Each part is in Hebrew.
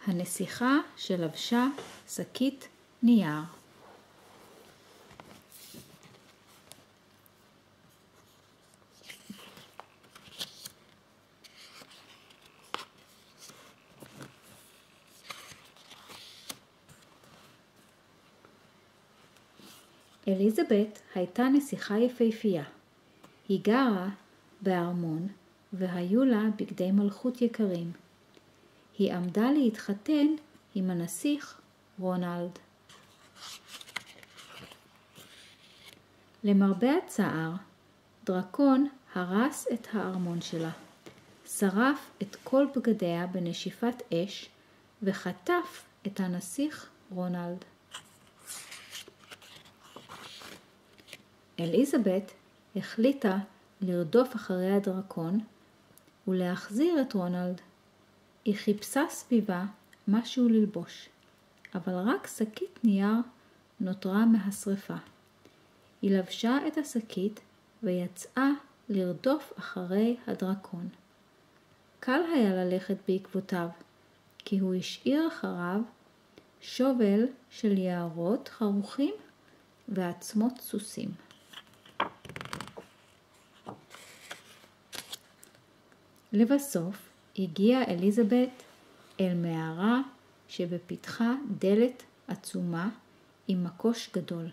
הנסיכה שלבשה שקית נייר. אליזבת הייתה נסיכה יפהפייה. היא גרה בארמון והיו לה בגדי מלכות יקרים. היא עמדה להתחתן עם הנסיך רונלד. למרבה הצער, דרקון הרס את הארמון שלה, שרף את כל בגדיה בנשיפת אש וחטף את הנסיך רונלד. אליזבת החליטה לרדוף אחרי הדרקון ולהחזיר את רונלד. היא חיפשה סביבה משהו ללבוש, אבל רק שקית נייר נותרה מהשריפה. היא לבשה את השקית ויצאה לרדוף אחרי הדרקון. קל היה ללכת בעקבותיו, כי הוא השאיר אחריו שובל של יערות חרוכים ועצמות סוסים. לבסוף הגיעה אליזבת אל מערה שבפתחה דלת עצומה עם מקוש גדול.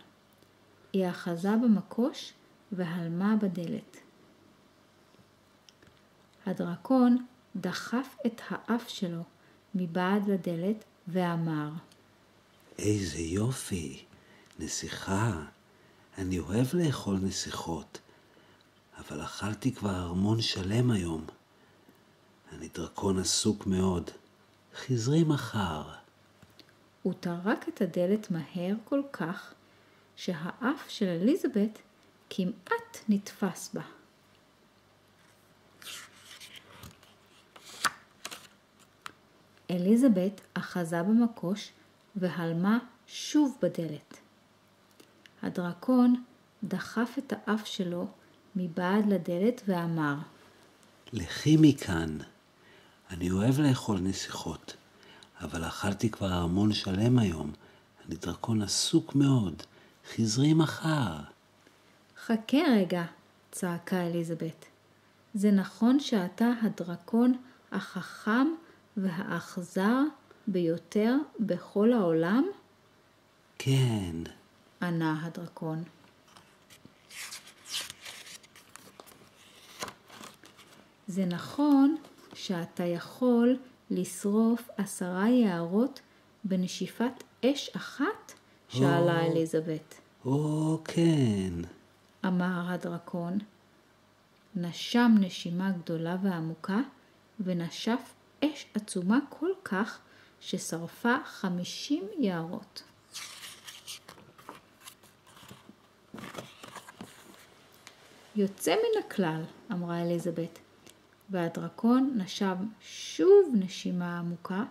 היא אחזה במקוש והלמה בדלת. הדרקון דחף את האף שלו מבעד לדלת ואמר, איזה יופי, נסיכה. אני אוהב לאכול נסיכות, אבל אכלתי כבר ארמון שלם היום. אני דרקון עסוק מאוד. חזרי מחר. הוא טרק את הדלת מהר כל כך שהאף של אליזבת כמעט נתפס בה. אליזבת אחזה במקוש והלמה שוב בדלת. הדרקון דחף את האף שלו מבעד לדלת ואמר, לכי מכאן. אני אוהב לאכול נסיכות, אבל אכלתי כבר ארמון שלם היום. אני דרקון עסוק מאוד. חזרי מחר. חכה רגע, צעקה אליזבת. זה נכון שאתה הדרקון החכם והאכזר ביותר בכל העולם? כן. ענה הדרקון. זה נכון שאתה יכול לשרוף 10 יערות בנשיפת אש אחת? שאלה אליזבת. כן. אמר הדרקון. נשם נשימה גדולה ועמוקה ונשף אש עצומה כל כך ששרפה 50 יערות. יוצא מן הכלל, אמרה אליזבת. והדרקון נשם שוב נשימה עמוקה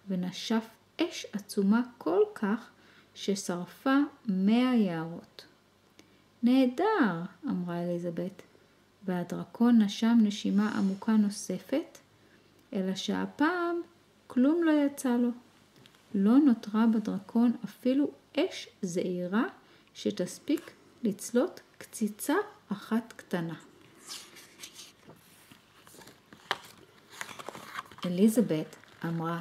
ונשף אש עצומה כל כך ששרפה 100 יערות. נהדר, אמרה אליזבת, והדרקון נשם נשימה עמוקה נוספת, אלא שהפעם כלום לא יצא לו. לא נותרה בדרקון אפילו אש זעירה שתספיק לצלות קציצה אחת קטנה. אליזבת אמרה,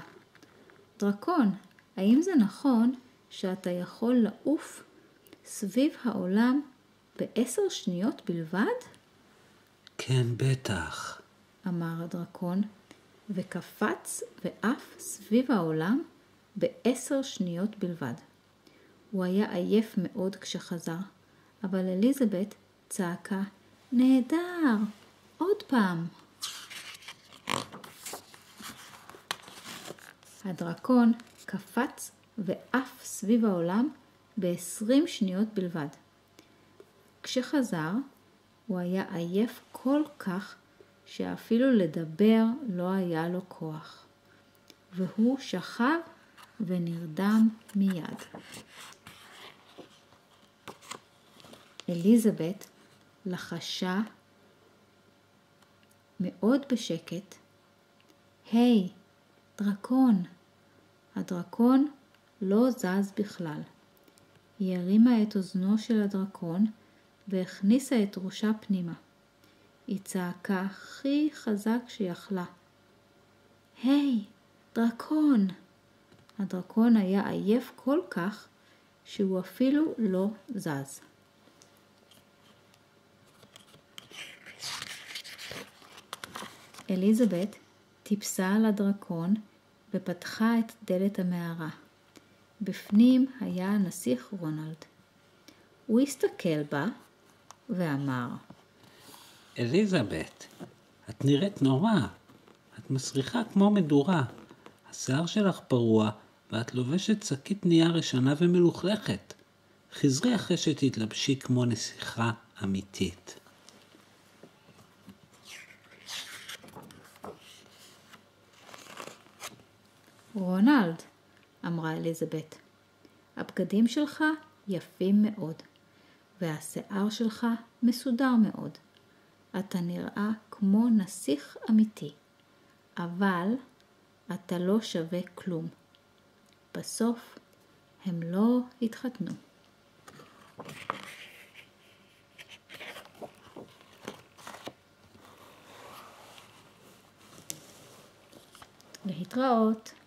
דרקון, האם זה נכון שאתה יכול לעוף סביב העולם ב10 שניות בלבד? כן, בטח. אמר הדרקון, וקפץ ועף סביב העולם ב10 שניות בלבד. הוא היה עייף מאוד כשחזר, אבל אליזבת צעקה, נהדר, עוד פעם. הדרקון קפץ ועף סביב העולם ב20 שניות בלבד. כשחזר, הוא היה עייף כל כך שאפילו לדבר לא היה לו כוח, והוא שכב ונרדם מיד. אליזבת לחשה מאוד בשקט, היי, דרקון, הדרקון לא זז בכלל. היא הרימה את אוזנו של הדרקון והכניסה את ראשה פנימה. היא צעקה הכי חזק שיכלה. היי, דרקון! הדרקון היה עייף כל כך שהוא אפילו לא זז. אליזבת טיפסה על הדרקון ופתחה את דלת המערה. בפנים היה הנסיך רונלד. הוא הסתכל בה ואמר, אליזבת, את נראית נורא. את מסריחה כמו מדורה. השיער שלך פרוע ואת לובשת שקית נייר ישנה ומלוכלכת. חזרי אחרי שתתלבשי כמו נסיכה אמיתית. רונלד, אמרה אליזבת, הבגדים שלך יפים מאוד, והשיער שלך מסודר מאוד. אתה נראה כמו נסיך אמיתי, אבל אתה לא שווה כלום. בסוף הם לא התחתנו. להתראות.